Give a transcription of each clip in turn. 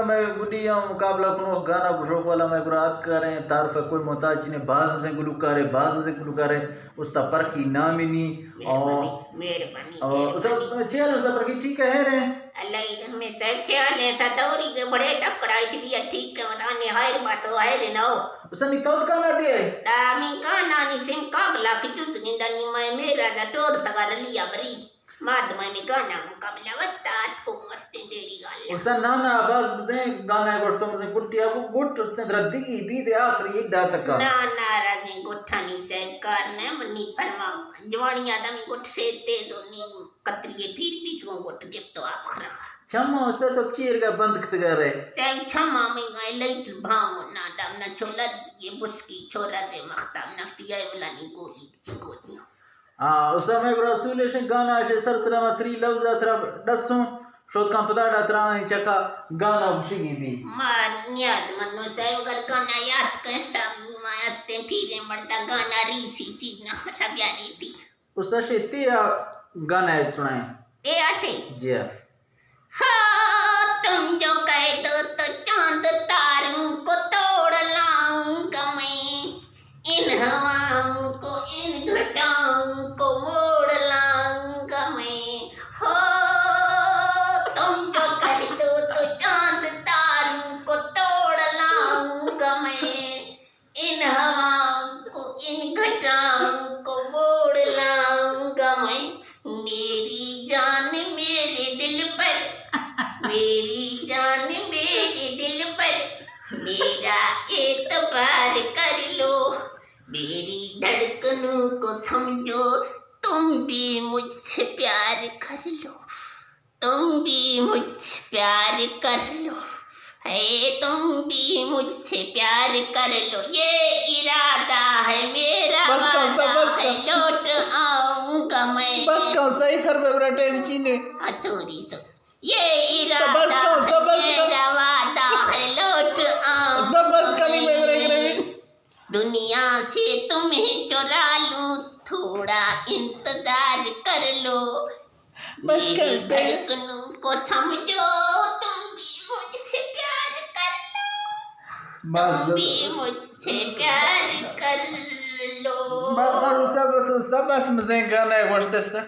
मैं गुडिया मुकाबला कुनो गाना बुशोक वाला मैं गुरात कर रहे हैं तारफ कोई मोहताज ने बाज में गुलकार है बाज में गुलकार है उसका परखी नाम ही नहीं और उसका चेल उसका परखी ठीक है रे अल्लाह में सब चेल है सदौरी के बड़े टकड़ा इतनी ठीक है बताने हायर बात हो हायर ना हो उसने निकल का ना दे दामी गाना नि सिम काबला की तुझ गिंदनी मैं मेरा दा तोड़ तगा लिया बरी माद में गाना मुकाबला वस्ताद को मस्ती देरी गाल उसका नाना आवाज मुझे गाना है गुट तो मुझे गुटिया को गुट उसने रद्दी की भी दे आखिरी एक दा तक ना रानी गुठानी से करने मनी फरमा जवानी आदमी गुट से तेज होनी कतरी फिर भी जो गुट गिफ्ट तो आप खरा छम्मा उसने तो चीर का बंद कर रहे सैम छम्मा में गए लइट भाव ना दम ना छोला ये बुस्की छोरा से मख्ताम नफ्ती है वाला नहीं गोली उस समय रसूल से गाना से सरसरा मसरी लफ्ज अतरा दसों शोध का पता अतरा है चका गाना बुशिगी भी मान याद मनो से अगर गाना याद कर सब मस्ते फिरे मरता गाना रीसी चीज ना सब यारी थी उसका शेती गाना सुनाए ए आसे जी हाँ तुम जो कह दो तो चांद तारों को तोड़ लाऊंगा मैं इन हवाओं को इन घटाओं को मोड़ लाऊंगा मैं हो तुम जो कह दो तो चांद तारों को तोड़ लाऊंगा मैं इन हवाओं को इन घटाओं को मोड़ लाऊंगा मैं मेरी जान मेरे दिल पर मेरी जान मेरे दिल पर मेरा एतबार कर लो मेरी धड़कनों को समझो तुम भी मुझसे प्यार कर लो तुम भी मुझसे प्यार कर लो है तुम भी मुझसे प्यार कर लो ये इरादा है मेरा वादा है लौट आऊंगा मैं बस का सही कर बेगरा टाइम चीने सॉरी सो ये इरादा है मेरा वादा है लौट आऊंगा बस का नहीं बेगरा दुनिया से तुम्हें चुरा लूं थोड़ा इंतजार कर लो बस मेरी धड़कनों को समझो तुम भी मुझसे प्यार कर लो तुम भी मुझसे प्यार कर लो बस मुझे गाना है गोश्त दस्ता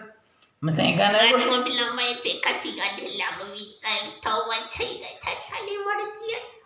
मुझे गाना है गोश्त में बिना मैं से कसी का ढिला मूवी साइड तो वैसे ही गया खाली मर गया